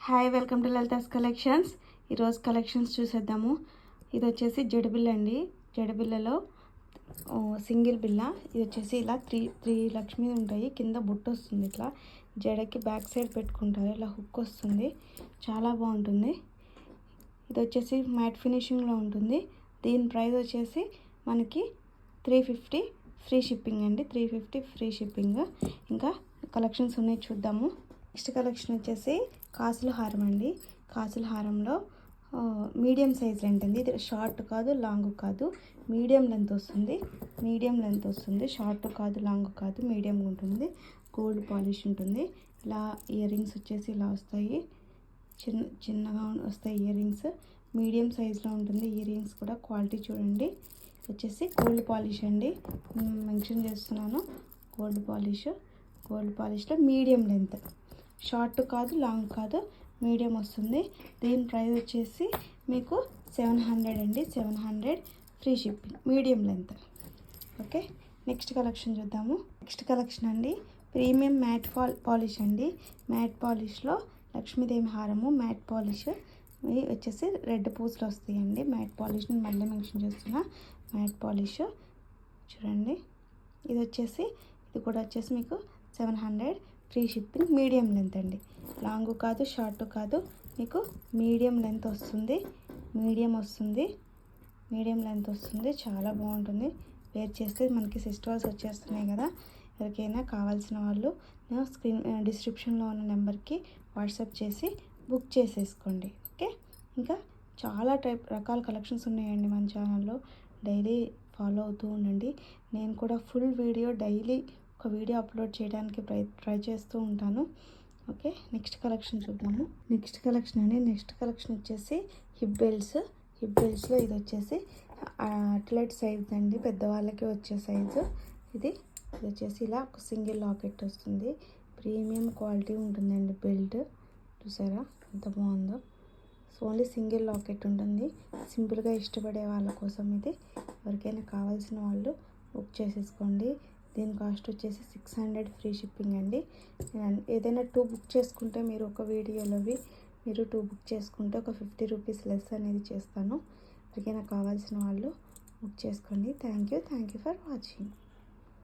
Hi, welcome to Lalitha's collections. ఈరోజు collections చూసేద్దాము. ఇది వచ్చేసి జడబిల్ల అండి. జడబిల్లలో సింగిల్ బిల్ల. ఇది వచ్చేసి ఇలా త్రీ లక్ష్మీ ఉంటాయి. కింద బుట్ట వస్తుంది. ఇట్లా జడకి బ్యాక్ సైడ్ పెట్టుకుంటారు. ఇలా హుక్ వస్తుంది. చాలా బాగుంటుంది. ఇది వచ్చేసి మ్యాట్ ఫినిషింగ్లో ఉంటుంది. దీని ప్రైస్ వచ్చేసి మనకి 350 ఫ్రీ షిప్పింగ్ అండి. 350 ఫ్రీ షిప్పింగ్. ఇంకా కలెక్షన్స్ ఉన్నాయి, చూద్దాము. నెక్స్ట్ కలెక్షన్ వచ్చేసి కాసుల హారం అండి. కాసుల హారంలో మీడియం సైజ్ ఉంటుంది. ఇది షార్ట్ కాదు, లాంగ్ కాదు, మీడియం లెంత్ వస్తుంది. షార్ట్ కాదు, లాంగ్ కాదు, మీడియం ఉంటుంది. గోల్డ్ పాలిష్ ఉంటుంది. ఇలా ఇయర్ రింగ్స్ వచ్చేసి ఇలా వస్తాయి. చిన్నగా వస్తాయి ఇయర్ రింగ్స్. మీడియం సైజులో ఉంటుంది. ఇయర్ రింగ్స్ కూడా క్వాలిటీ చూడండి. వచ్చేసి గోల్డ్ పాలిష్ అండి. మెన్షన్ చేస్తున్నాను, గోల్డ్ పాలిష్లో మీడియం లెంత్. షార్ట్ కాదు, లాంగ్ కాదు, మీడియం వస్తుంది. దీని ప్రైస్ వచ్చేసి మీకు 700 అండి. 700 free shipping, medium length. Okay, next collection చూద్దాము. నెక్స్ట్ కలెక్షన్ అండి, ప్రీమియం మ్యాట్ పాలిష్ అండి. మ్యాట్ పాలిష్లో లక్ష్మీదేవి హారము మ్యాట్ పాలిష్. ఇవి వచ్చేసి రెడ్ పూసలు వస్తాయండి. మ్యాట్ పాలిష్ని మళ్ళీ మెన్షన్ చేస్తున్నా. మ్యాట్ పాలిష్ చూడండి. ఇది కూడా వచ్చేసి మీకు 700 ఫ్రీ షిప్పింగ్, మీడియం లెంత్ అండి. లాంగ్ కాదు, షార్ట్ కాదు, మీకు మీడియం లెంత్ వస్తుంది. మీడియం లెంత్ వస్తుంది. చాలా బాగుంటుంది. వేర్ చేస్తే మనకి ఫెస్టివల్స్ వచ్చేస్తున్నాయి కదా. ఎవరికైనా కావాల్సిన వాళ్ళు డిస్క్రిప్షన్లో ఉన్న నెంబర్కి వాట్సాప్ చేసి బుక్ చేసేసుకోండి. ఓకే, ఇంకా చాలా రకాల కలెక్షన్స్ ఉన్నాయండి మన ఛానల్లో. డైలీ ఫాలో అవుతూ ఉండండి. నేను కూడా ఫుల్ వీడియో డైలీ ఒక వీడియో అప్లోడ్ చేయడానికి ట్రై చేస్తూ ఉంటాను. ఓకే, నెక్స్ట్ కలెక్షన్ చూద్దాము. నెక్స్ట్ కలెక్షన్ వచ్చేసి హిప్ బెల్ట్స్లో ఇది వచ్చేసి అట్లెట్ సైజ్ అండి. పెద్దవాళ్ళకి వచ్చే సైజు ఇది వచ్చేసి ఇలా ఒక సింగిల్ లాకెట్ వస్తుంది. ప్రీమియం క్వాలిటీ ఉంటుందండి. బెల్ట్ చూసారా ఎంత బాగుందో. ఓన్లీ సింగిల్ లాకెట్ ఉంటుంది. సింపుల్గా ఇష్టపడే వాళ్ళ కోసం ఇది. ఎవరికైనా కావాల్సిన వాళ్ళు బుక్ చేసేసుకోండి. దీని కాస్ట్ వచ్చేసి 600 ఫ్రీ షిప్పింగ్ అండి. ఏదైనా 2 బుక్ చేసుకుంటే మీరు ఒక వీడియోలోవి మీరు 2 బుక్ చేసుకుంటే ఒక 50 రూపీస్ లెస్ అనేది చేస్తాను. ఎవరికైనా కావాల్సిన వాళ్ళు బుక్ చేసుకోండి. Thank you for watching.